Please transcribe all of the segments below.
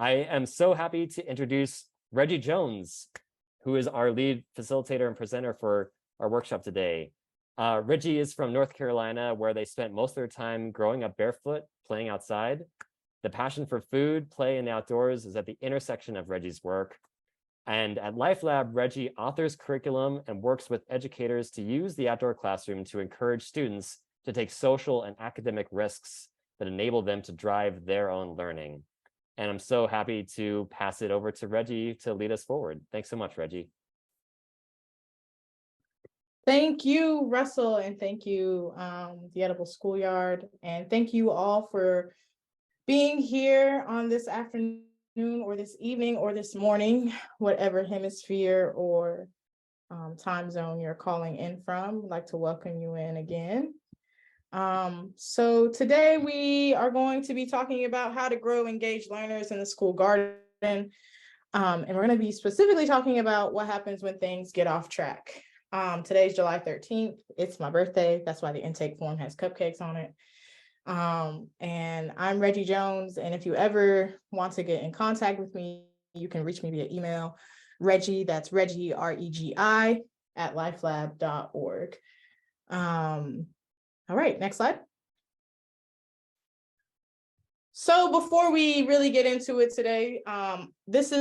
I am so happy to introduce Reggie Jones, who is our lead facilitator and presenter for our workshop today. Reggie is from North Carolina, where they spent most of their time growing up barefoot, playing outside. The passion for food, play, and the outdoors is at the intersection of Reggie's work. And at LifeLab, Reggie authors curriculum and works with educators to use the outdoor classroom to encourage students to take social and academic risks that enable them to drive their own learning. And I'm so happy to pass it over to Reggie to lead us forward. Thanks so much, Reggie. Thank you, Russell, and thank you, the Edible Schoolyard, and thank you all for being here on this afternoon or this evening or this morning, whatever hemisphere or time zone you're calling in from. I'd like to welcome you in again. So today we are going to be talking about how to grow engaged learners in the school garden. And we're going to be specifically talking about what happens when things get off track. Today's July 13th. It's my birthday. That's why the intake form has cupcakes on it. And I'm Reggie Jones. And if you ever want to get in contact with me, you can reach me via email, Reggie, that's Reggie, REGI, @lifelab.org. All right, next slide. So before we really get into it today, this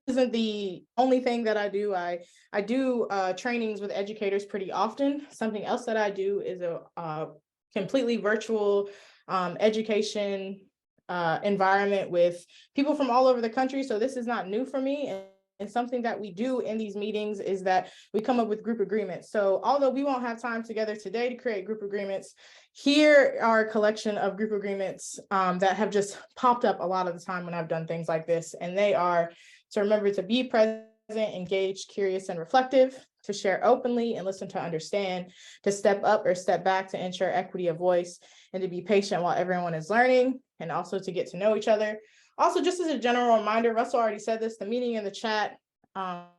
isn't the only thing that I do. I do trainings with educators pretty often. Something else that I do is a completely virtual education environment with people from all over the country. So this is not new for me. And something that we do in these meetings is that we come up with group agreements. So although we won't have time together today to create group agreements, here are a collection of group agreements that have just popped up a lot of the time when I've done things like this. And they are to remember to be present, engaged, curious, and reflective, to share openly and listen to understand, to step up or step back to ensure equity of voice, and to be patient while everyone is learning, and also to get to know each other. Also, just as a general reminder, Russell already said this, the meeting and the chat are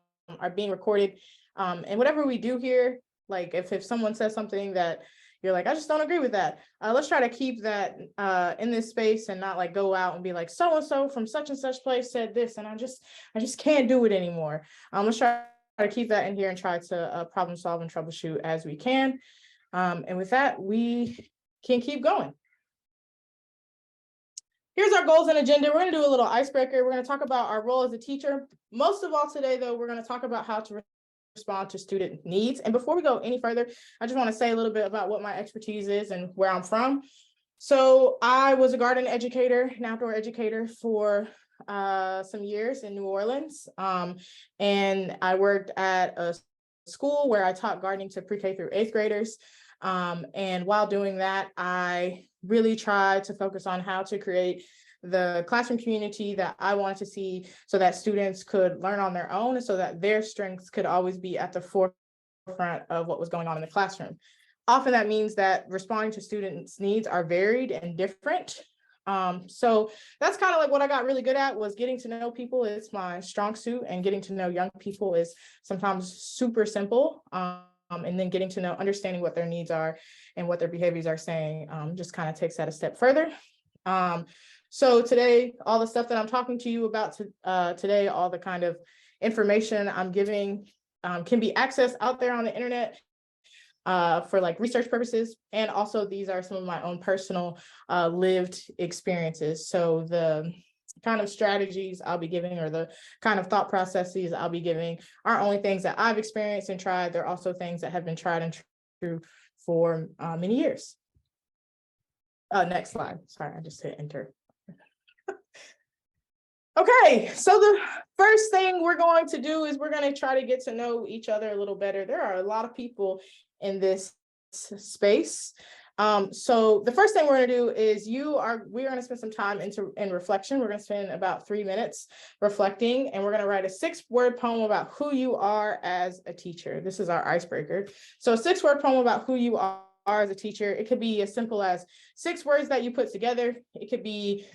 being recorded. And whatever we do here, like if someone says something that you're like, I just don't agree with that, let's try to keep that in this space and not like go out and be like, so-and-so from such and such place said this, and I just can't do it anymore. Let's try to keep that in here and try to problem solve and troubleshoot as we can. And with that, we can keep going. Here's our goals and agenda. We're going to do a little icebreaker. We're going to talk about our role as a teacher. Most of all today, though, we're going to talk about how to respond to student needs. And before we go any further, I just want to say a little bit about what my expertise is and where I'm from. So I was a garden educator, an outdoor educator for some years in New Orleans. And I worked at a school where I taught gardening to pre-K through 8th graders. And while doing that, I really tried to focus on how to create the classroom community that I wanted to see so that students could learn on their own and so that their strengths could always be at the forefront of what was going on in the classroom. Often that means that responding to students' needs are varied and different. So that's kind of like what I got really good at, was getting to know people. It's my strong suit, and getting to know young people is sometimes super simple. And then getting to know, understanding what their needs are and what their behaviors are saying, just kind of takes that a step further. So today, all the stuff that I'm talking to you about today, all the kind of information I'm giving can be accessed out there on the internet for like research purposes. And also these are some of my own personal lived experiences. So the kind of strategies I'll be giving, or the kind of thought processes I'll be giving, aren't only things that I've experienced and tried, they're also things that have been tried and true for many years. Next slide. Sorry, I just hit enter. Okay, so the first thing we're going to do is we're going to try to get to know each other a little better. There are a lot of people in this space. So the first thing we're going to do is we're going to spend some time in reflection. We're going to spend about 3 minutes reflecting, and we're going to write a 6-word poem about who you are as a teacher. This is our icebreaker. So a 6-word poem about who you are as a teacher. It could be as simple as 6 words that you put together. It could be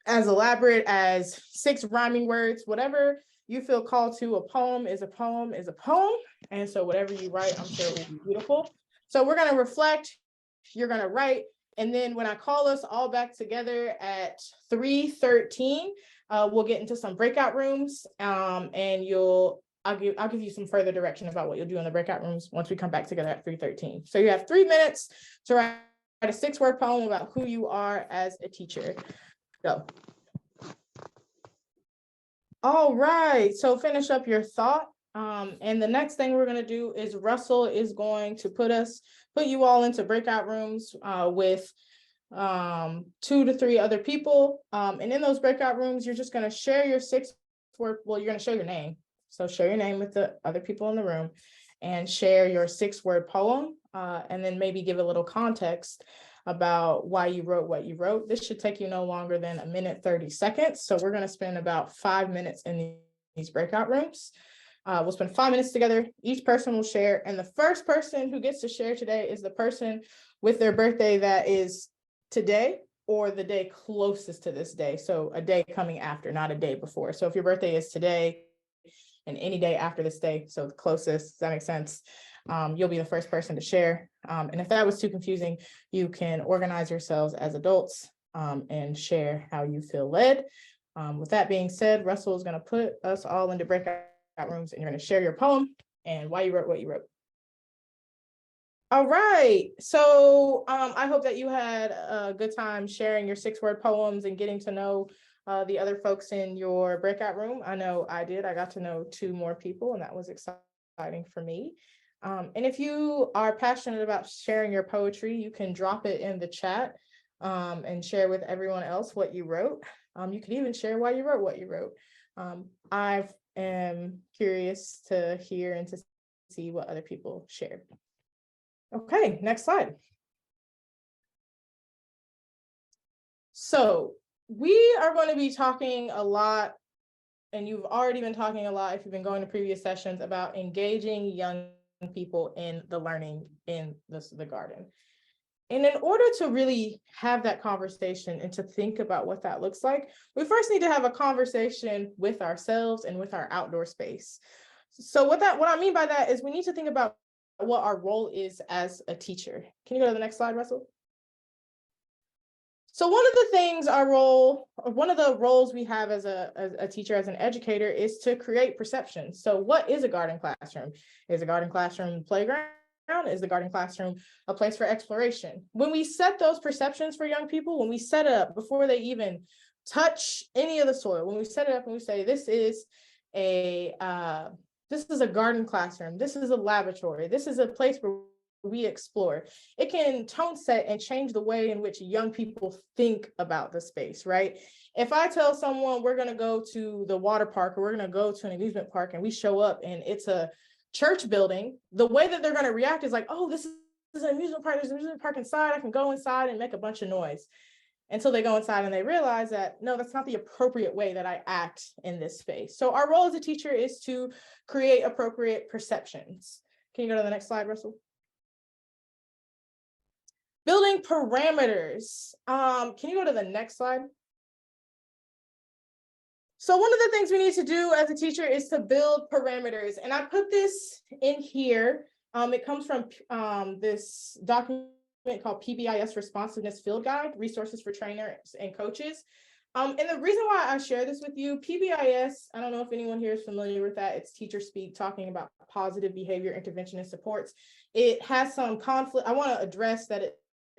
as elaborate as 6 rhyming words. Whatever you feel called to. A poem is a poem is a poem. And so whatever you write, I'm sure it will be beautiful. So we're going to reflect. You're going to write. And then when I call us all back together at 3:13, we'll get into some breakout rooms, and I'll give you some further direction about what you'll do in the breakout rooms once we come back together at 3:13. So you have 3 minutes to write a 6-word poem about who you are as a teacher. Go. All right, so finish up your thought. And the next thing we're going to do is Russell is going to put you all into breakout rooms with 2 to 3 other people. And in those breakout rooms, you're just going to share your 6-word, well, you're going to share your name. So share your name with the other people in the room and share your 6-word poem, and then maybe give a little context about why you wrote what you wrote. This should take you no longer than 1 minute, 30 seconds. So we're going to spend about 5 minutes in these breakout rooms. We'll spend 5 minutes together. Each person will share. And the first person who gets to share today is the person with their birthday that is today or the day closest to this day. So a day coming after, not a day before. So if your birthday is today and any day after this day, so the closest, does that make sense? You'll be the first person to share. And if that was too confusing, you can organize yourselves as adults and share how you feel led. With that being said, Russell is going to put us all into breakout rooms, and you're going to share your poem and why you wrote what you wrote. All right. So I hope that you had a good time sharing your 6-word poems and getting to know the other folks in your breakout room. I know I did. I got to know 2 more people, and that was exciting for me. And if you are passionate about sharing your poetry, you can drop it in the chat and share with everyone else what you wrote. You could even share why you wrote what you wrote. I am curious to hear and to see what other people shared. Okay, next slide. So we are going to be talking a lot, and you've already been talking a lot if you've been going to previous sessions, about engaging young people in the learning in the garden. And in order to really have that conversation and to think about what that looks like, we first need to have a conversation with ourselves and with our outdoor space. So what I mean by that is we need to think about what our role is as a teacher. Can you go to the next slide, Russell? So one of the roles we have as a teacher, as an educator, is to create perception. So what is a garden classroom? Is a garden classroom playground? Is the garden classroom a place for exploration? When we set those perceptions for young people, when we set it up before they even touch any of the soil, when we set it up and we say, this is a garden classroom, this is a laboratory, this is a place where we explore, it can tone set and change the way in which young people think about the space, right? If I tell someone we're going to go to the water park or we're going to go to an amusement park and we show up and it's a church building, the way that they're going to react is like, oh, this is an amusement park, there's an amusement park inside, I can go inside and make a bunch of noise. Until they go inside and they realize that, no, that's not the appropriate way that I act in this space. So our role as a teacher is to create appropriate perceptions. Can you go to the next slide, Russell? Building parameters. Can you go to the next slide? So one of the things we need to do as a teacher is to build parameters. And I put this in here. It comes from this document called PBIS Responsiveness Field Guide, Resources for Trainers and Coaches. And the reason why I share this with you, PBIS, I don't know if anyone here is familiar with that. It's teacher speak talking about positive behavior intervention and supports. It has some conflict. I want to address that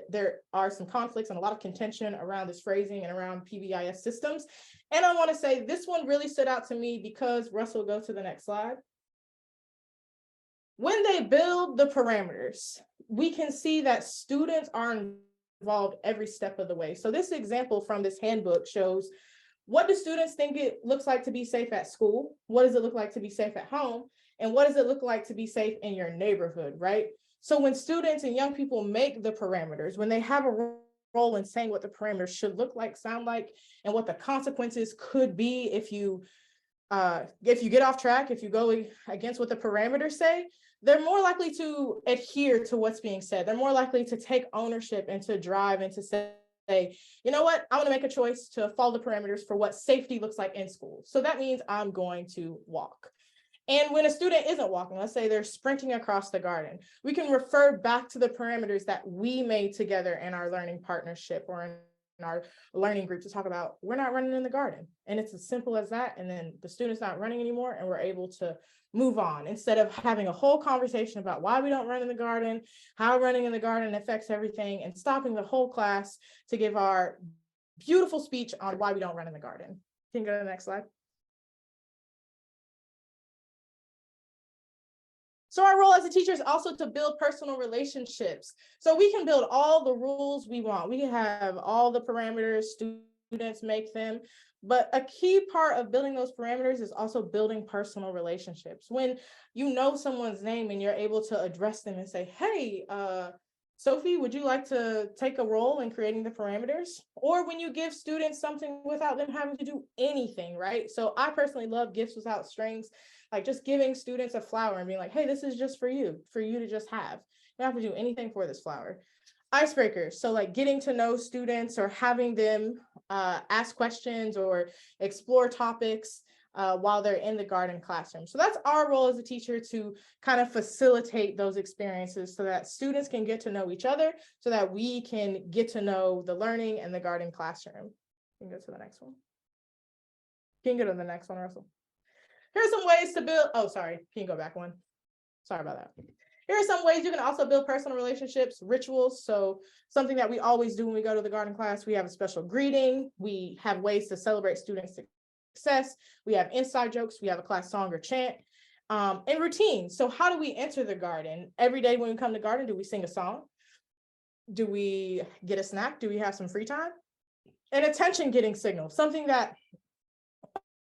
there are some conflicts and a lot of contention around this phrasing and around PBIS systems. And I want to say this one really stood out to me because, Russell, go to the next slide. When they build the parameters, we can see that students are involved every step of the way. So this example from this handbook shows, what do students think it looks like to be safe at school? What does it look like to be safe at home? And what does it look like to be safe in your neighborhood, right? So when students and young people make the parameters, when they have a role in saying what the parameters should look like, sound like, and what the consequences could be if you get off track, if you go against what the parameters say, they're more likely to adhere to what's being said. They're more likely to take ownership and to drive and to say, you know what, I'm going to make a choice to follow the parameters for what safety looks like in school. So that means I'm going to walk. And when a student isn't walking, let's say they're sprinting across the garden, we can refer back to the parameters that we made together in our learning partnership or in our learning group to talk about, we're not running in the garden. And it's as simple as that. And then the student's not running anymore, and we're able to move on instead of having a whole conversation about why we don't run in the garden, how running in the garden affects everything, and stopping the whole class to give our beautiful speech on why we don't run in the garden. Can you go to the next slide? So our role as a teacher is also to build personal relationships. So we can build all the rules we want. We can have all the parameters, students make them. But a key part of building those parameters is also building personal relationships. When you know someone's name and you're able to address them and say, hey, Sophie, would you like to take a role in creating the parameters? Or when you give students something without them having to do anything, right? So I personally love gifts without strings, like just giving students a flower and being like, hey, this is just for you to just have. You don't have to do anything for this flower. Icebreakers, so like getting to know students or having them ask questions or explore topics while they're in the garden classroom. So that's our role as a teacher, to kind of facilitate those experiences so that students can get to know each other, so that we can get to know the learning and the garden classroom. You can go to the next one. You can go to the next one, Russell. Here are some ways to build, oh, sorry, can you go back one? Sorry about that. Here are some ways you can also build personal relationships, rituals. So something that we always do when we go to the garden class, we have a special greeting. We have ways to celebrate students' success. We have inside jokes. We have a class song or chant. And routines. So how do we enter the garden? Every day when we come to garden, do we sing a song? Do we get a snack? Do we have some free time? And attention getting signal, something that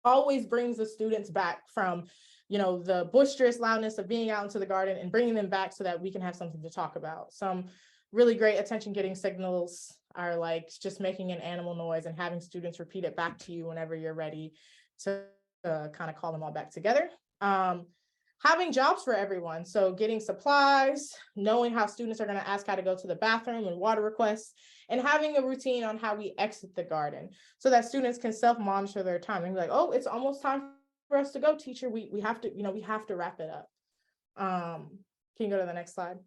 always brings the students back from, you know, the boisterous loudness of being out into the garden and bringing them back so that we can have something to talk about. Some really great attention getting signals are like just making an animal noise and having students repeat it back to you whenever you're ready to kind of call them all back together. Having jobs for everyone. So getting supplies, knowing how students are going to ask how to go to the bathroom and water requests, and having a routine on how we exit the garden so that students can self-monitor their time and be like, oh, it's almost time for us to go, teacher. We have to, we have to wrap it up. Can you go to the next slide?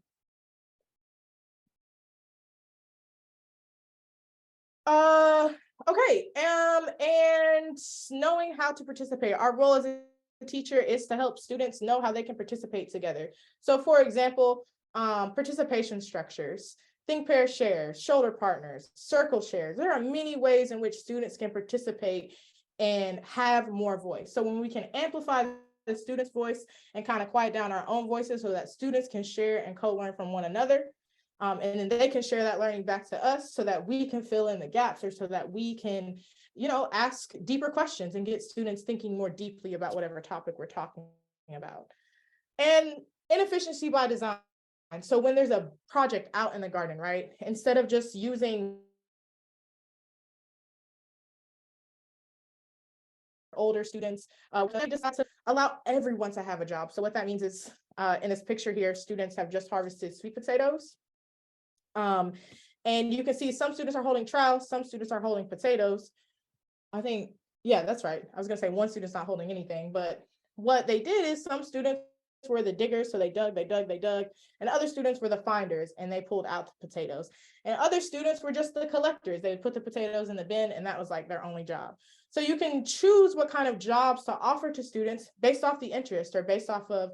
Okay. And knowing how to participate. Our role as a teacher is to help students know how they can participate together. So for example, participation structures, think, pair, share, shoulder partners, circle shares. There are many ways in which students can participate and have more voice. So when we can amplify the student's voice and kind of quiet down our own voices so that students can share and co-learn from one another, and then they can share that learning back to us so that we can fill in the gaps, or so that we can, ask deeper questions and get students thinking more deeply about whatever topic we're talking about. And inefficiency by design. So when there's a project out in the garden, right, instead of just using older students, we decide to allow everyone to have a job. So what that means is, in this picture here, students have just harvested sweet potatoes. And you can see some students are holding trowels, some students are holding potatoes. I think, yeah, that's right. I was gonna say one student's not holding anything, but what they did is some students were the diggers, so they dug, and other students were the finders, and they pulled out the potatoes. And other students were just the collectors. They would put the potatoes in the bin, and that was like their only job. So you can choose what kind of jobs to offer to students based off the interest, or based off of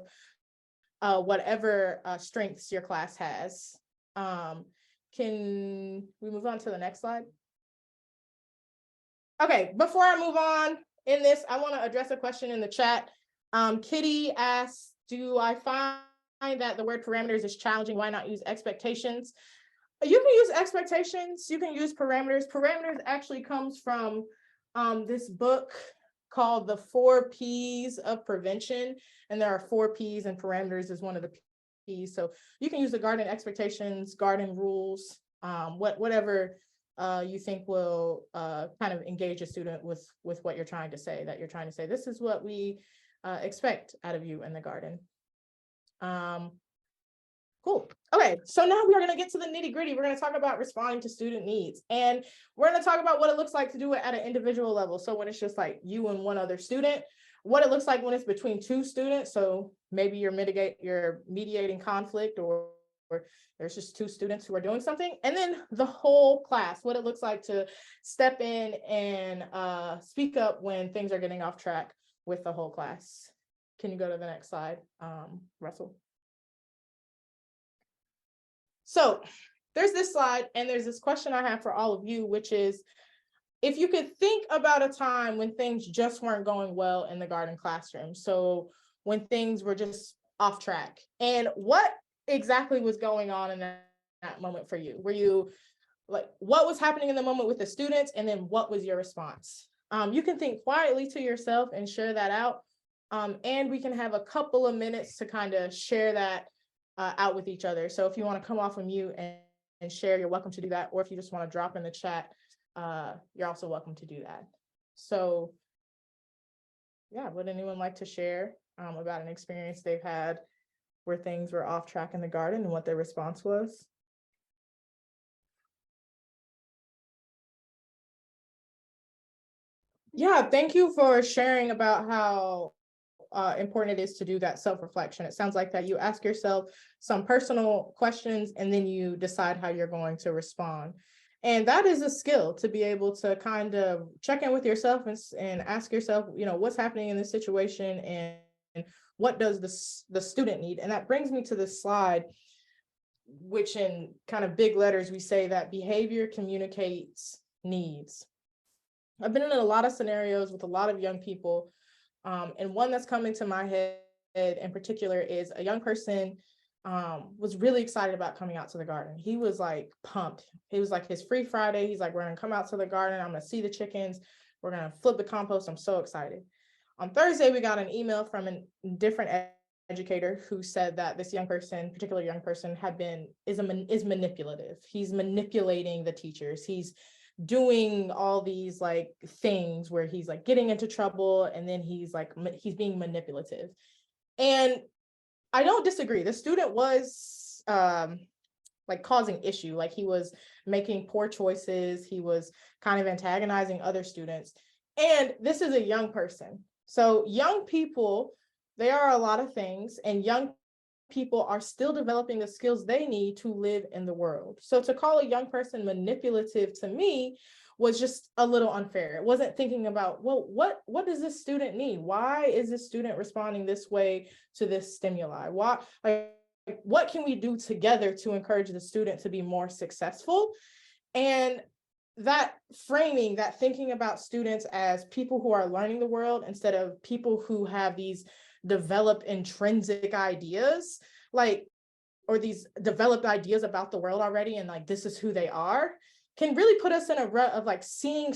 whatever strengths your class has. Can we move on to the next slide? Okay, before I move on in this, I want to address a question in the chat. Kitty asks, do I find that the word parameters is challenging? Why not use expectations? You can use expectations, you can use parameters. Parameters actually comes from this book called The 4 P's of Prevention. And there are 4 P's, and parameters is one of the P's. So you can use the garden expectations, garden rules, whatever you think will kind of engage a student with what you're trying to say, that you're trying to say, this is what we expect out of you in the garden. Cool. Okay, so now we are going to get to the nitty gritty. We're going to talk about responding to student needs, and we're going to talk about what it looks like to do it at an individual level. So when it's just like you and one other student, what it looks like when it's between 2 students. So maybe you're mediating conflict, or there's just two students who are doing something, and then the whole class, what it looks like to step in and speak up when things are getting off track with the whole class. Can you go to the next slide, Russell? So there's this slide, and there's this question I have for all of you, which is, if you could think about a time when things just weren't going well in the garden classroom, so when things were just off track, and what exactly was going on in that moment for you? Were you like, what was happening in the moment with the students, and then what was your response? You can think quietly to yourself and share that out, and we can have a couple of minutes to kind of share that out with each other. So if you want to come off of mute and share, you're welcome to do that, or if you just want to drop in the chat, you're also welcome to do that. So yeah, would anyone like to share about an experience they've had where things were off track in the garden and what their response was? Yeah, thank you for sharing about how important it is to do that self-reflection. It sounds like that you ask yourself some personal questions and then you decide how you're going to respond. And that is a skill, to be able to kind of check in with yourself and ask yourself, what's happening in this situation and what does the student need? And that brings me to this slide, which in kind of big letters, we say that behavior communicates needs. I've been in a lot of scenarios with a lot of young people, and one that's coming to my head in particular is a young person was really excited about coming out to the garden. He was like pumped. It was like his free Friday. He's like, we're gonna come out to the garden. I'm gonna see the chickens. We're gonna flip the compost. I'm so excited. On Thursday, we got an email from a different educator who said that this young person, particular young person, is manipulative. He's manipulating the teachers. He's doing all these like things where he's like getting into trouble, and then he's being manipulative. And I don't disagree. The student was like causing issue, like he was making poor choices. He was kind of antagonizing other students. And this is a young person. So young people, they are a lot of things, and young people are still developing the skills they need to live in the world. So to call a young person manipulative to me was just a little unfair. It wasn't thinking about, well, what does this student need? Why is this student responding this way to this stimuli? Why, like, what can we do together to encourage the student to be more successful? And that framing, that thinking about students as people who are learning the world instead of people who have these developed intrinsic ideas, or these developed ideas about the world already, and like, this is who they are, can really put us in a rut of like seeing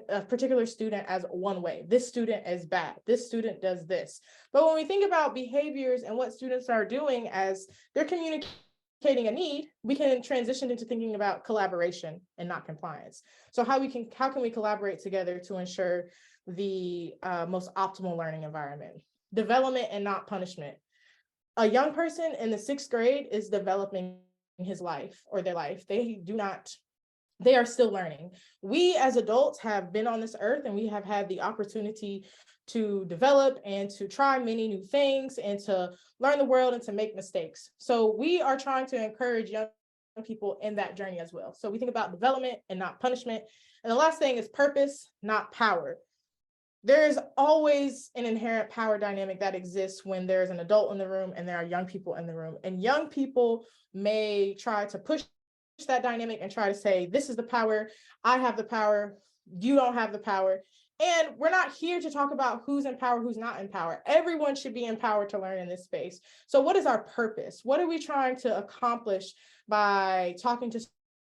a particular student as one way. This student is bad. This student does this. But when we think about behaviors and what students are doing as they're communicating a need, we can transition into thinking about collaboration and not compliance. So how can we collaborate together to ensure the most optimal learning environment? Development and not punishment. A young person in the 6th grade is developing his life or their life. They are still learning. We as adults have been on this earth, and we have had the opportunity to develop and to try many new things and to learn the world and to make mistakes. So we are trying to encourage young people in that journey as well. So we think about development and not punishment. And the last thing is purpose, not power. There's always an inherent power dynamic that exists when there's an adult in the room and there are young people in the room. And young people may try to push that dynamic and try to say, this is the power, I have the power, you don't have the power. And we're not here to talk about who's in power, who's not in power. Everyone should be empowered to learn in this space. So what is our purpose? What are we trying to accomplish by talking to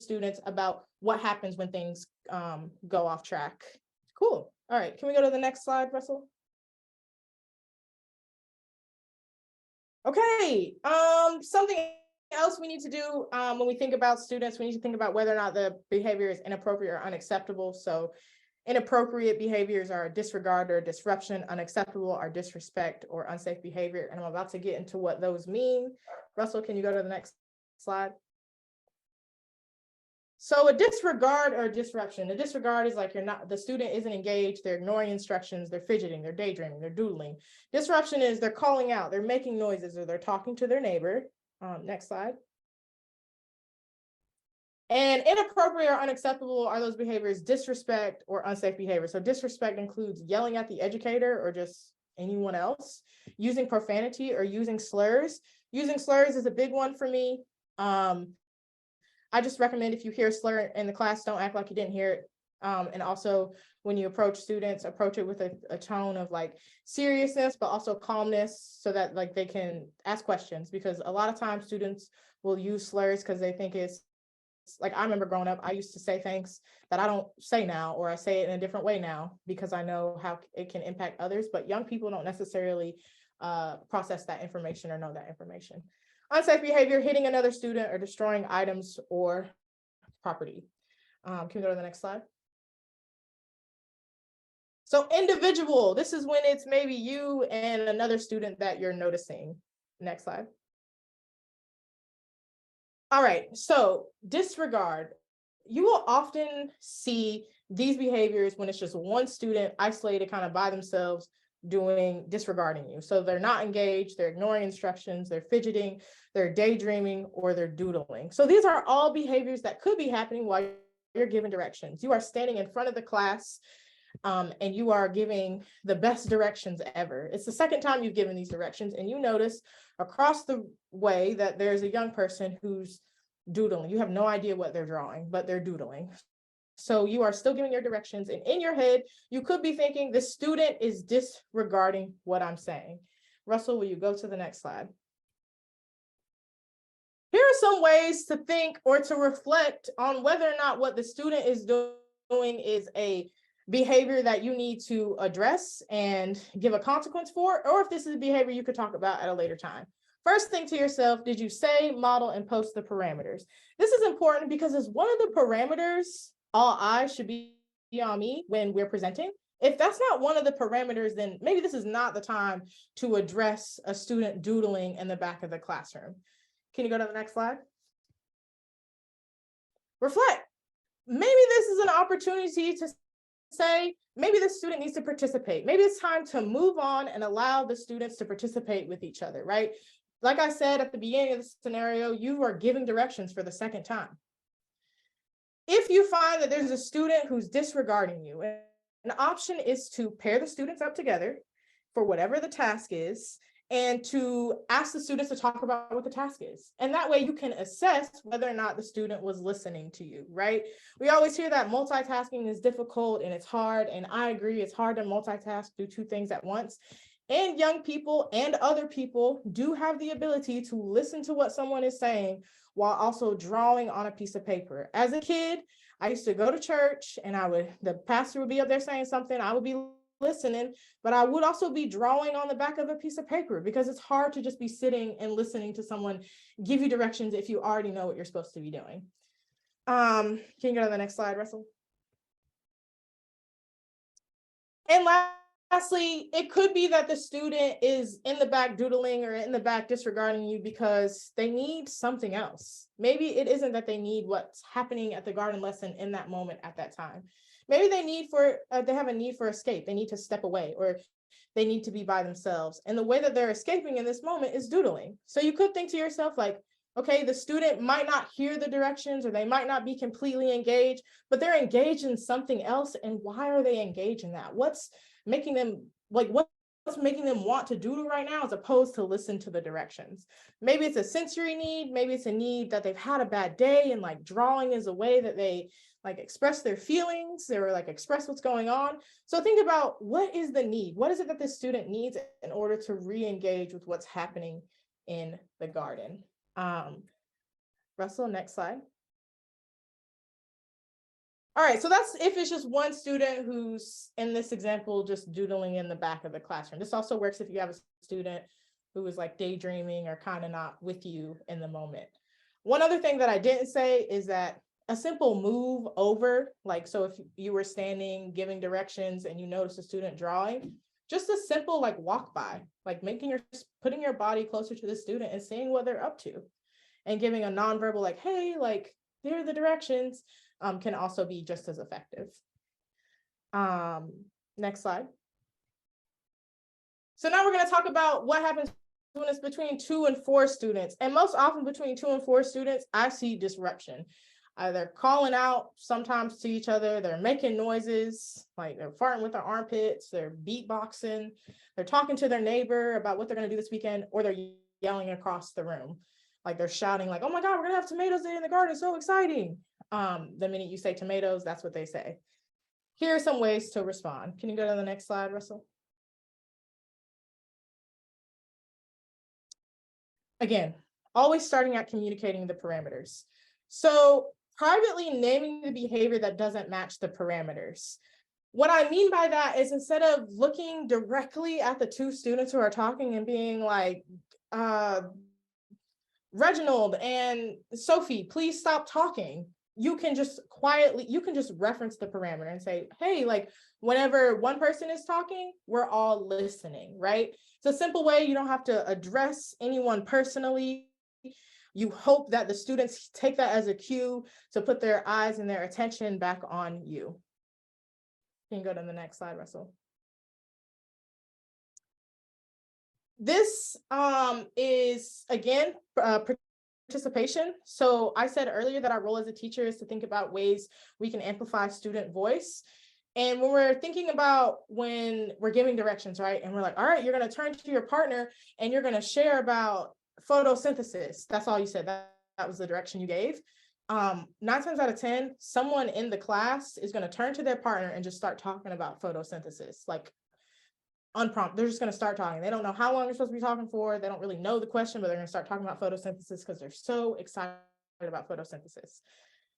students about what happens when things go off track? Cool. All right, can we go to the next slide, Russell? Okay, something else we need to do when we think about students, we need to think about whether or not the behavior is inappropriate or unacceptable. So inappropriate behaviors are disregard or disruption, unacceptable are disrespect or unsafe behavior. And I'm about to get into what those mean. Russell, can you go to the next slide? So a disregard or disruption, a disregard is like the student isn't engaged, they're ignoring instructions, they're fidgeting, they're daydreaming, they're doodling. Disruption is they're calling out, they're making noises, or they're talking to their neighbor. Next slide. And inappropriate or unacceptable are those behaviors disrespect or unsafe behavior. So disrespect includes yelling at the educator or just anyone else, using profanity or using slurs. Using slurs is a big one for me. I just recommend if you hear a slur in the class, don't act like you didn't hear it. And also when you approach students, approach it with a tone of like seriousness, but also calmness so that like they can ask questions, because a lot of times students will use slurs because they think it's like, I remember growing up, I used to say things that I don't say now, or I say it in a different way now because I know how it can impact others, but young people don't necessarily process that information or know that information. Unsafe behavior, hitting another student or destroying items or property. Can we go to the next slide? So individual, this is when it's maybe you and another student that you're noticing. Next slide. All right, so disregard. You will often see these behaviors when it's just one student isolated kind of by themselves disregarding you. So they're not engaged, they're ignoring instructions, they're fidgeting, they're daydreaming, or they're doodling. So these are all behaviors that could be happening while you're giving directions. You are standing in front of the class and you are giving the best directions ever. It's the second time you've given these directions, and you notice across the way that there's a young person who's doodling. You have no idea what they're drawing, but they're doodling. So you are still giving your directions, and in your head, you could be thinking, the student is disregarding what I'm saying. Russell, will you go to the next slide? Here are some ways to think or to reflect on whether or not what the student is doing is a behavior that you need to address and give a consequence for, or if this is a behavior you could talk about at a later time. First, think to yourself, did you say, model, and post the parameters? This is important because it's one of the parameters all eyes should be on me when we're presenting. If that's not one of the parameters, then maybe this is not the time to address a student doodling in the back of the classroom. Can you go to the next slide? Reflect. Maybe this is an opportunity to say, maybe the student needs to participate. Maybe it's time to move on and allow the students to participate with each other, right? Like I said at the beginning of the scenario, you are giving directions for the second time. If you find that there's a student who's disregarding you, an option is to pair the students up together for whatever the task is, and to ask the students to talk about what the task is. And that way you can assess whether or not the student was listening to you, right? We always hear that multitasking is difficult and it's hard. And I agree, it's hard to multitask, do two things at once. And young people and other people do have the ability to listen to what someone is saying while also drawing on a piece of paper. As a kid, I used to go to church and the pastor would be up there saying something, I would be listening, but I would also be drawing on the back of a piece of paper, because it's hard to just be sitting and listening to someone give you directions if you already know what you're supposed to be doing. Can you go to the next slide, Russell? And lastly, it could be that the student is in the back doodling or in the back disregarding you because they need something else. Maybe it isn't that they need what's happening at the garden lesson in that moment at that time. Maybe they have a need for escape. They need to step away, or they need to be by themselves. And the way that they're escaping in this moment is doodling. So you could think to yourself like, okay, the student might not hear the directions, or they might not be completely engaged, but they're engaged in something else. And why are they engaged in that? What's making them want to doodle right now as opposed to listen to the directions? Maybe it's a sensory need. Maybe it's a need that they've had a bad day, and like drawing is a way that they like express their feelings, or like express what's going on. So think about, what is the need? What is it that the student needs in order to re-engage with what's happening in the garden? Russell, next slide. All right, so that's if it's just one student who's, in this example, just doodling in the back of the classroom. This also works if you have a student who is like daydreaming or kind of not with you in the moment. One other thing that I didn't say is that a simple move over, like, so if you were standing giving directions and you notice a student drawing, just a simple like walk by, like putting your body closer to the student and seeing what they're up to, and giving a nonverbal like, hey, like, here are the directions, can also be just as effective. Next slide. So now we're going to talk about what happens when it's between 2 and 4 students. And most often between 2 and 4 students, I see disruption. They're calling out sometimes to each other. They're making noises, like they're farting with their armpits. They're beatboxing. They're talking to their neighbor about what they're going to do this weekend, or they're yelling across the room. Like they're shouting like, oh my God, we're going to have tomatoes in the garden. So exciting. The minute you say tomatoes, that's what they say. Here are some ways to respond. Can you go to the next slide, Russell? Again, always starting at communicating the parameters. So privately naming the behavior that doesn't match the parameters. What I mean by that is, instead of looking directly at the two students who are talking and being like, Reginald and Sophie, please stop talking. You can just reference the parameter and say, hey, like whenever one person is talking, we're all listening, right? It's a simple way. You don't have to address anyone personally. You hope that the students take that as a cue to put their eyes and their attention back on you. Can you go to the next slide, Russell? This is, again, participation. So I said earlier that our role as a teacher is to think about ways we can amplify student voice. And when we're thinking about when we're giving directions, right? And we're like, all right, you're going to turn to your partner and you're going to share about photosynthesis. That's all you said. That was the direction you gave. 9 times out of 10, someone in the class is going to turn to their partner and just start talking about photosynthesis, like unprompted. They're just going to start talking. They don't know how long they're supposed to be talking for. They don't really know the question, but they're going to start talking about photosynthesis because they're so excited about photosynthesis.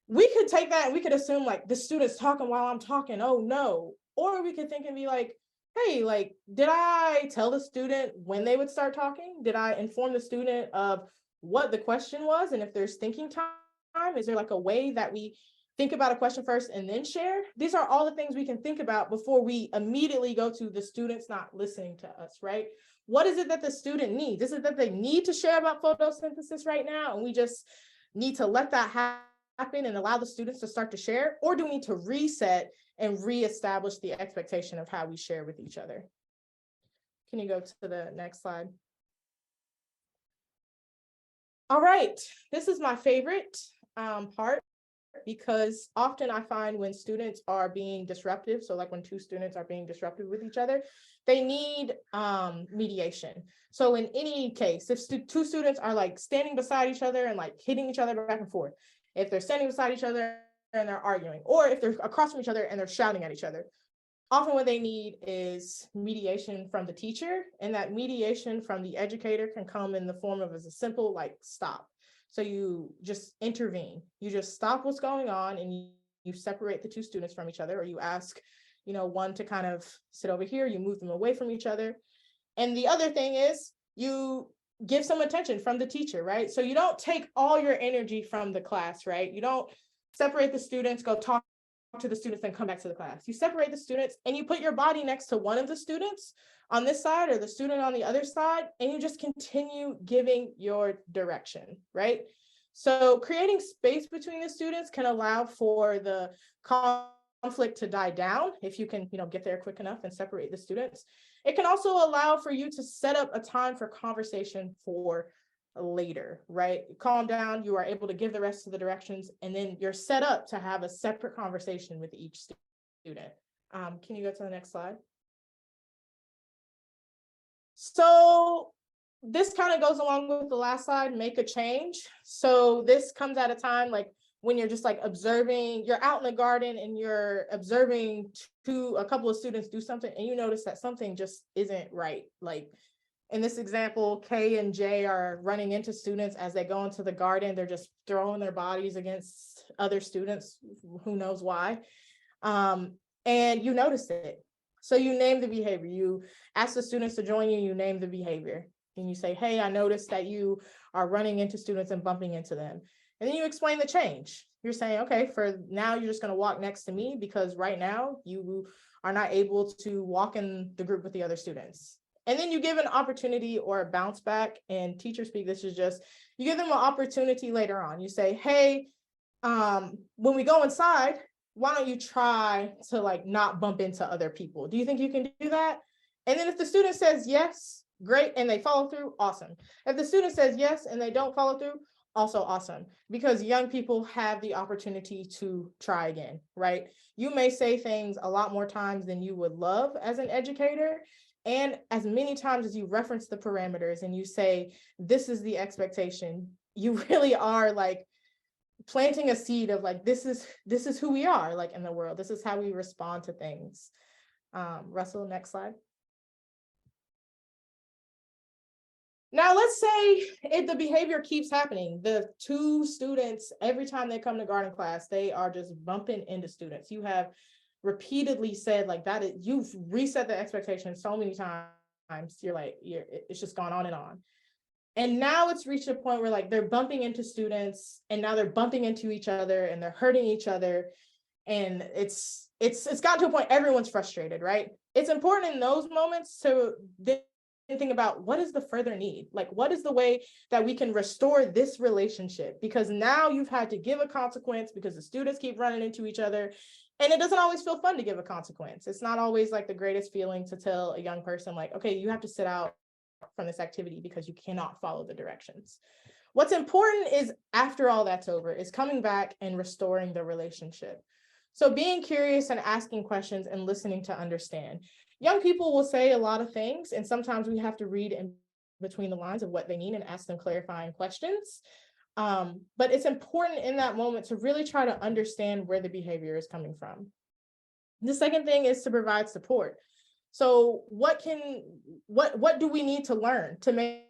We could take that and we could assume like the student's talking while I'm talking. Oh no. Or we could think and be like, hey, like, did I tell the student when they would start talking? Did I inform the student of what the question was? And if there's thinking time, is there like a way that we think about a question first and then share? These are all the things we can think about before we immediately go to the students not listening to us, right? What is it that the student needs? Is it that they need to share about photosynthesis right now, and we just need to let that happen and allow the students to start to share? Or do we need to reset and reestablish the expectation of how we share with each other? Can you go to the next slide? All right, this is my favorite part, because often I find when students are being disruptive, so like when two students are being disruptive with each other, they need mediation. So in any case, if two students are like standing beside each other and like hitting each other back and forth, if they're standing beside each other and they're arguing, or if they're across from each other and they're shouting at each other, often what they need is mediation from the teacher, and that mediation from the educator can come in the form of as a simple like stop. So you just intervene, you just stop what's going on, and you separate the two students from each other, or you ask, one to kind of sit over here, you move them away from each other. And the other thing is you give some attention from the teacher, right? So you don't take all your energy from the class, right? You don't separate the students, go talk to the students, then come back to the class. You separate the students and you put your body next to one of the students on this side or the student on the other side, and you just continue giving your direction, right? So creating space between the students can allow for the conflict to die down if you can, get there quick enough and separate the students. It can also allow for you to set up a time for conversation for later, right? Calm down, you are able to give the rest of the directions, and then you're set up to have a separate conversation with each student. Can you go to the next slide? So this kind of goes along with the last slide, make a change. So this comes at a time like when you're just like observing, you're out in the garden and you're observing a couple of students do something, and you notice that something just isn't right. Like in this example, K and J are running into students as they go into the garden. They're just throwing their bodies against other students, who knows why. And you notice it. So you name the behavior. You ask the students to join you, you name the behavior. And you say, hey, I noticed that you are running into students and bumping into them. And then you explain the change. You're saying, okay, for now, you're just going to walk next to me because right now you are not able to walk in the group with the other students. And then you give an opportunity or a bounce back. And teacher speak, this is just, you give them an opportunity later on. You say, hey, when we go inside, why don't you try to like not bump into other people? Do you think you can do that? And then if the student says yes, great, and they follow through, awesome. If the student says yes and they don't follow through, also awesome, because young people have the opportunity to try again, right? You may say things a lot more times than you would love as an educator. And as many times as you reference the parameters and you say, this is the expectation, you really are like planting a seed of like, this is who we are like in the world. This is how we respond to things. Russell, next slide. Now, let's say if the behavior keeps happening, the two students, every time they come to garden class, they are just bumping into students. You have repeatedly said like that, you've reset the expectation so many times. You're like, it's just gone on and on. And now it's reached a point where like they're bumping into students and now they're bumping into each other and they're hurting each other. And it's gotten to a point everyone's frustrated, right? It's important in those moments to think about what is the further need? Like, what is the way that we can restore this relationship? Because now you've had to give a consequence because the students keep running into each other. And it doesn't always feel fun to give a consequence. It's not always like the greatest feeling to tell a young person like, okay, you have to sit out from this activity because you cannot follow the directions. What's important is after all that's over is coming back and restoring the relationship. So being curious and asking questions and listening to understand. Young people will say a lot of things, and sometimes we have to read in between the lines of what they mean and ask them clarifying questions. But it's important in that moment to really try to understand where the behavior is coming from. The second thing is to provide support. So what do we need to learn to make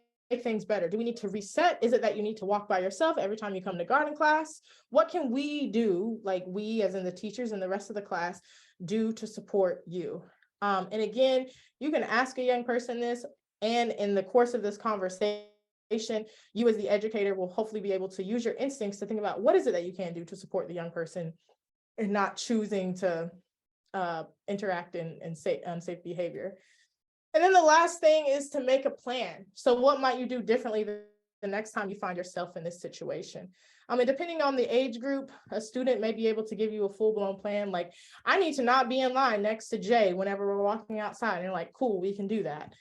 things better? Do we need to reset? Is it that you need to walk by yourself every time you come to garden class? What can we do, like we as in the teachers and the rest of the class, do to support you? And again, you can ask a young person this, and in the course of this conversation, you as the educator will hopefully be able to use your instincts to think about what is it that you can do to support the young person and not choosing to interact in unsafe behavior. And then the last thing is to make a plan. So what might you do differently the next time you find yourself in this situation? And depending on the age group, a student may be able to give you a full-blown plan, like, I need to not be in line next to Jay whenever we're walking outside. And you're like, cool, we can do that.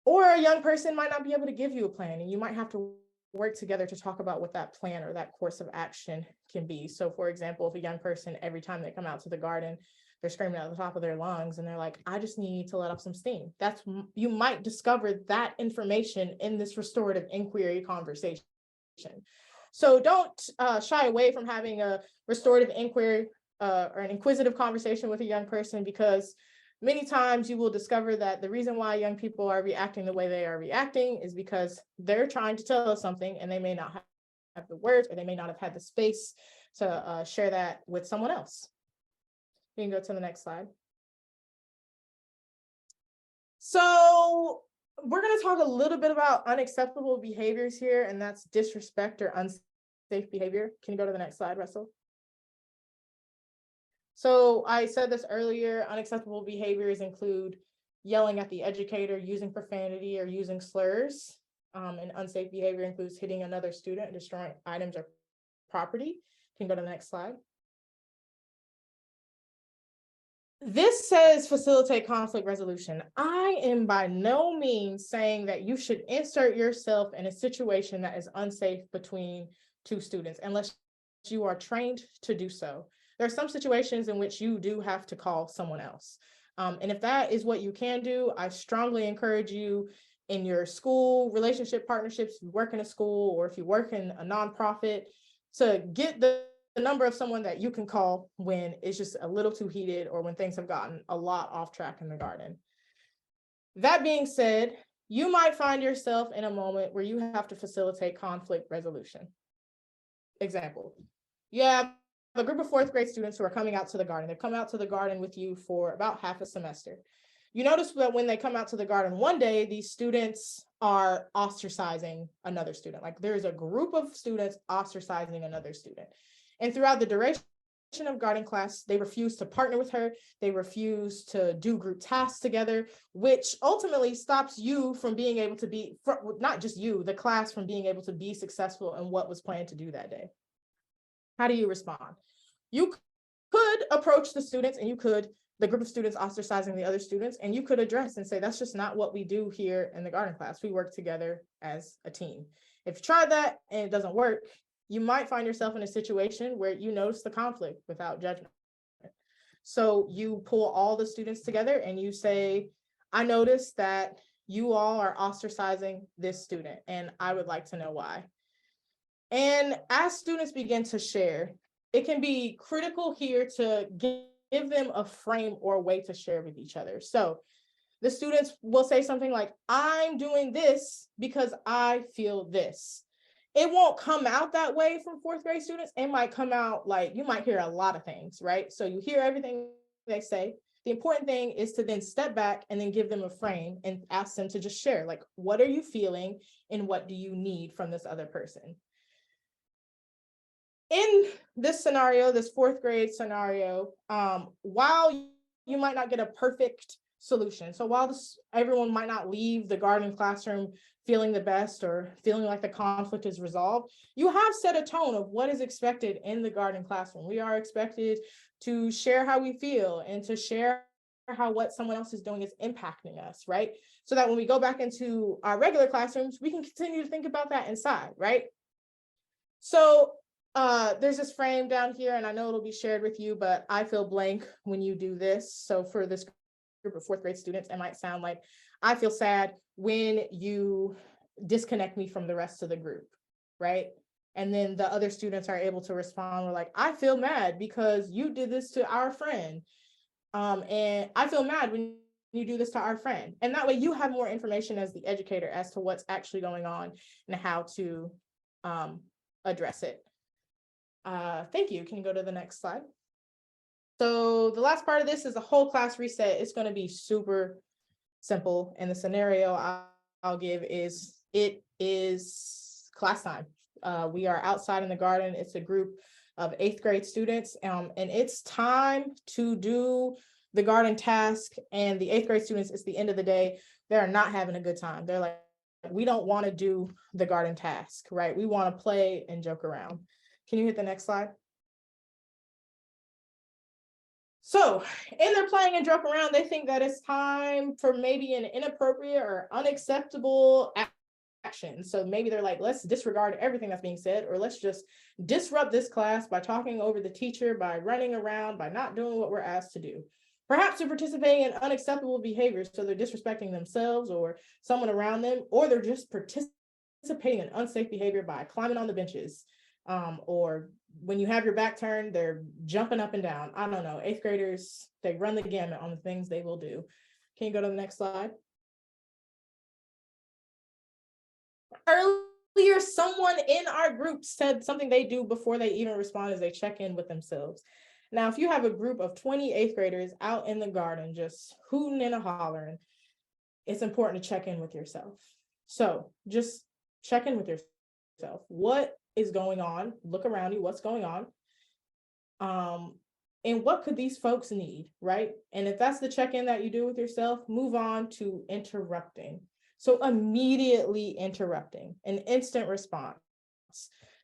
Or a young person might not be able to give you a plan, and you might have to work together to talk about what that plan or that course of action can be. So for example, if a young person, every time they come out to the garden, they're screaming at the top of their lungs and they're like, I just need to let off some steam. You might discover that information in this restorative inquiry conversation. So don't shy away from having a restorative inquiry or an inquisitive conversation with a young person, because many times you will discover that the reason why young people are reacting the way they are reacting is because they're trying to tell us something and they may not have the words, or they may not have had the space to share that with someone else. You can go to the next slide. So we're going to talk a little bit about unacceptable behaviors here, and that's disrespect or unsafe behavior. Can you go to the next slide, Russell? So I said this earlier, unacceptable behaviors include yelling at the educator, using profanity, or using slurs. And unsafe behavior includes hitting another student, destroying items or property. Can you go to the next slide? This says facilitate conflict resolution. I am by no means saying that you should insert yourself in a situation that is unsafe between two students unless you are trained to do so. There are some situations in which you do have to call someone else. And if that is what you can do, I strongly encourage you in your school relationship partnerships, if you work in a school or if you work in a nonprofit, to get the number of someone that you can call when it's just a little too heated or when things have gotten a lot off track in the garden. That being said, you might find yourself in a moment where you have to facilitate conflict resolution. Example, you have a group of fourth grade students who are coming out to the garden. They've come out to the garden with you for about half a semester. You notice that when they come out to the garden one day, these students are ostracizing another student. Like there's a group of students ostracizing another student. And throughout the duration of garden class, they refuse to partner with her. They refuse to do group tasks together, which ultimately stops you from being able to be, not just you, the class, from being able to be successful in what was planned to do that day. How do you respond? You could approach the students and you could the group of students ostracizing the other students, and you could address and say, that's just not what we do here in the garden class. We work together as a team. If you try that and it doesn't work, you might find yourself in a situation where you notice the conflict without judgment. So you pull all the students together and you say, I noticed that you all are ostracizing this student, and I would like to know why. And as students begin to share, it can be critical here to give them a frame or a way to share with each other. So the students will say something like, I'm doing this because I feel this. It won't come out that way from fourth grade students. It might come out like, you might hear a lot of things, right? So you hear everything they say. The important thing is to then step back and then give them a frame and ask them to just share, like, what are you feeling and what do you need from this other person? In this scenario, this fourth grade scenario, while you might not get a perfect solution, so while everyone might not leave the garden classroom feeling the best or feeling like the conflict is resolved, you have set a tone of what is expected in the garden classroom. We are expected to share how we feel and to share how what someone else is doing is impacting us, right? So that when we go back into our regular classrooms, we can continue to think about that inside, right? So there's this frame down here, and I know it'll be shared with you, but I feel blank when you do this. So for this group of fourth grade students, it might sound like, I feel sad when you disconnect me from the rest of the group, right? And then the other students are able to respond with like, I feel mad because you did this to our friend. And I feel mad when you do this to our friend. And that way you have more information as the educator as to what's actually going on and how to address it. Thank you. Can you go to the next slide? So the last part of this is a whole class reset. It's going to be super simple. And the scenario I'll give is, it is class time. We are outside in the garden. It's a group of 8th grade students, and it's time to do the garden task. And the 8th grade students, it's the end of the day. They're not having a good time. They're like, we don't want to do the garden task, right? We want to play and joke around. Can you hit the next slide? So in their playing and joke around, they think that it's time for maybe an inappropriate or unacceptable action. So maybe they're like, let's disregard everything that's being said, or let's just disrupt this class by talking over the teacher, by running around, by not doing what we're asked to do. Perhaps they're participating in unacceptable behaviors, so they're disrespecting themselves or someone around them, or they're just participating in unsafe behavior by climbing on the benches, or when you have your back turned, they're jumping up and down. I don't know. 8th graders, they run the gamut on the things they will do. Can you go to the next slide? Earlier, someone in our group said something they do before they even respond is they check in with themselves. Now, if you have a group of 20 8th graders out in the garden just hooting and hollering, it's important to check in with yourself. So just check in with yourself. What is going on? Look around you. What's going on? And what could these folks need, right? And if that's the check-in that you do with yourself, move on to interrupting. So immediately interrupting, an instant response.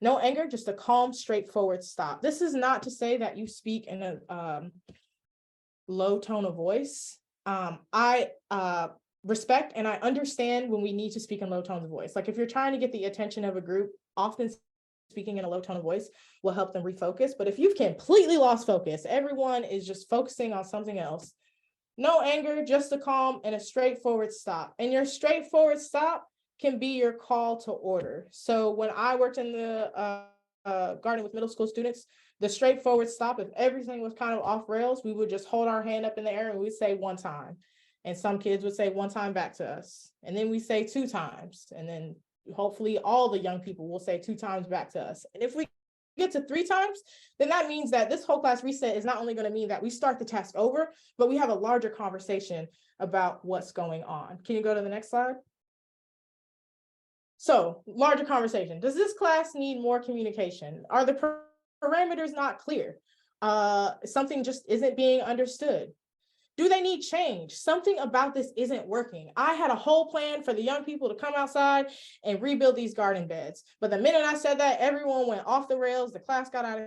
No anger, just a calm, straightforward stop. This is not to say that you speak in a low tone of voice. I respect and I understand when we need to speak in low tones of voice. Like if you're trying to get the attention of a group, often speaking in a low tone of voice will help them refocus. But if you've completely lost focus, everyone is just focusing on something else, no anger, just a calm and a straightforward stop. And your straightforward stop can be your call to order. So when I worked in the garden with middle school students, the straightforward stop, if everything was kind of off rails, we would just hold our hand up in the air and we'd say one time. And some kids would say one time back to us. And then we say 2 times. And then hopefully all the young people will say 2 times back to us. And if we get to 3 times, then that means that this whole class reset is not only going to mean that we start the task over, but we have a larger conversation about what's going on. Can you go to the next slide? So, larger conversation. Does this class need more communication? Are the parameters not clear? Something just isn't being understood. Do they need change? Something about this isn't working. I had a whole plan for the young people to come outside and rebuild these garden beds. But the minute I said that, everyone went off the rails. The class got out of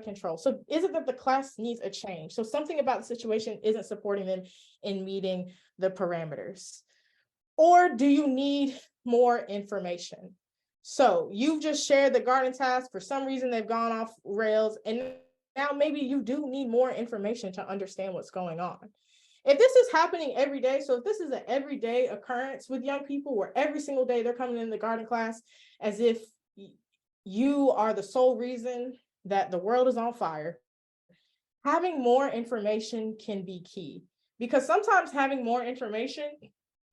control? So is it that the class needs a change? So something about the situation isn't supporting them in meeting the parameters? Or do you need more information? So you've just shared the garden task. For some reason, they've gone off rails. And now maybe you do need more information to understand what's going on. If this is happening every day, so if this is an everyday occurrence with young people where every single day they're coming in the garden class as if you are the sole reason that the world is on fire, having more information can be key, because sometimes having more information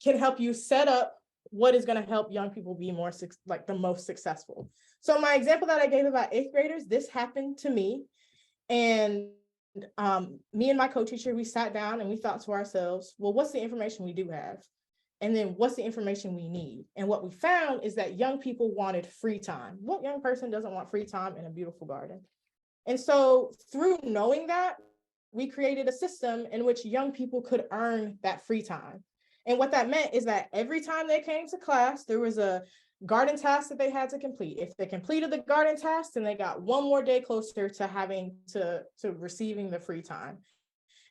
can help you set up what is going to help young people be more like the most successful. So my example that I gave about 8th graders, this happened to me. And me and my co-teacher, we sat down and we thought to ourselves, well, what's the information we do have? And then what's the information we need? And what we found is that young people wanted free time. What young person doesn't want free time in a beautiful garden? And so through knowing that, we created a system in which young people could earn that free time. And what that meant is that every time they came to class, there was a garden task that they had to complete. If they completed the garden task, then they got one more day closer to having to receiving the free time.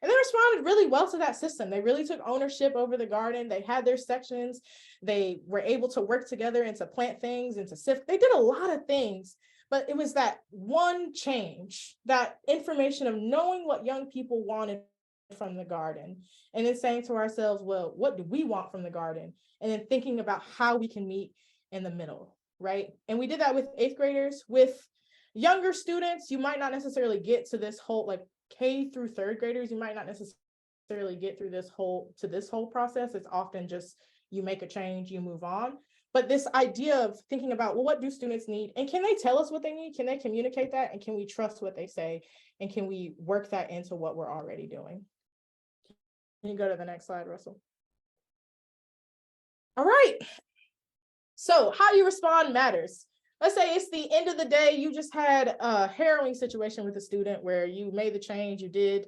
And they responded really well to that system. They really took ownership over the garden. They had their sections. They were able to work together and to plant things and to sift. They did a lot of things, but it was that one change, that information of knowing what young people wanted from the garden, and then saying to ourselves, well, what do we want from the garden? And then thinking about how we can meet in the middle, right? And we did that with 8th graders. With younger students, you might not necessarily get to this whole, like K through 3rd graders, you might not necessarily get through this whole process. It's often just you make a change, you move on. But this idea of thinking about, well, what do students need? And can they tell us what they need? Can they communicate that? And can we trust what they say? And can we work that into what we're already doing? Can you go to the next slide, Russell? All right. So how you respond matters. Let's say it's the end of the day, you just had a harrowing situation with a student where you made the change, you did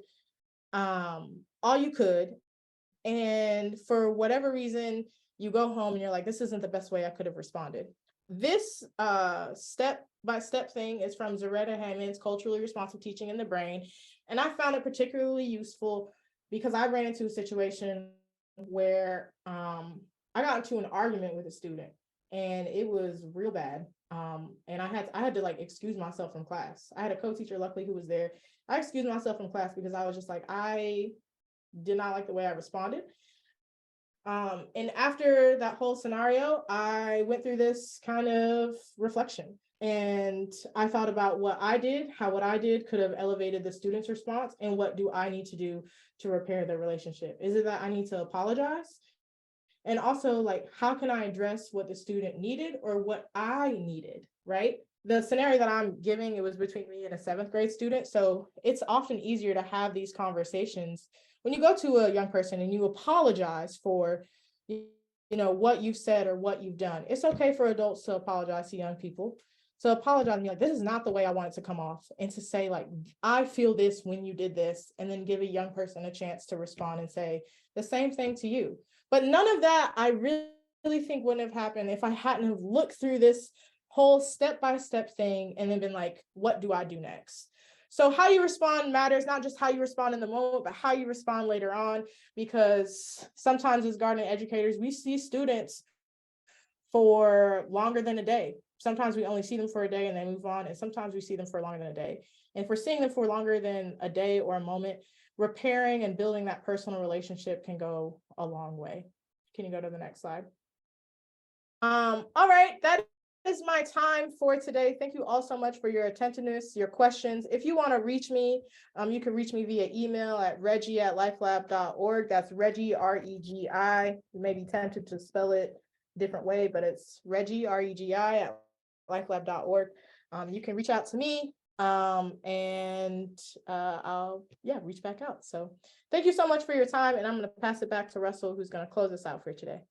all you could. And for whatever reason, you go home and you're like, this isn't the best way I could have responded. This step-by-step thing is from Zaretta Hammond's Culturally Responsive Teaching in the Brain. And I found it particularly useful because I ran into a situation where I got into an argument with a student and it was real bad. And I had to like excuse myself from class. I had a co-teacher, luckily, who was there. I excused myself from class because I was just like, I did not like the way I responded. And after that whole scenario, I went through this kind of reflection and I thought about what I did, how what I did could have elevated the student's response, and what do I need to do to repair the relationship? Is it that I need to apologize? And also, like, how can I address what the student needed or what I needed, right? The scenario that I'm giving, it was between me and a 7th grade student. So it's often easier to have these conversations when you go to a young person and you apologize for, you know, what you've said or what you've done. It's okay for adults to apologize to young people. So apologize and be like, this is not the way I want it to come off. And to say, like, I feel this when you did this, and then give a young person a chance to respond and say the same thing to you. But none of that, I really think, wouldn't have happened if I hadn't have looked through this whole step-by-step thing and then been like, what do I do next? So how you respond matters, not just how you respond in the moment, but how you respond later on, because sometimes as garden educators, we see students for longer than a day. Sometimes we only see them for a day and they move on, and sometimes we see them for longer than a day. And if we're seeing them for longer than a day or a moment, repairing and building that personal relationship can go a long way. Can you go to the next slide? All right, that is my time for today. Thank you all so much for your attentiveness, your questions. If you want to reach me, you can reach me via email at reggie@lifelab.org. That's Reggie, R-E-G-I. You may be tempted to spell it a different way, but it's Reggie, R-E-G-I, at lifelab.org. You can reach out to me and I'll reach back out. So thank you so much for your time, and I'm going to pass it back to Russell, who's going to close us out for today.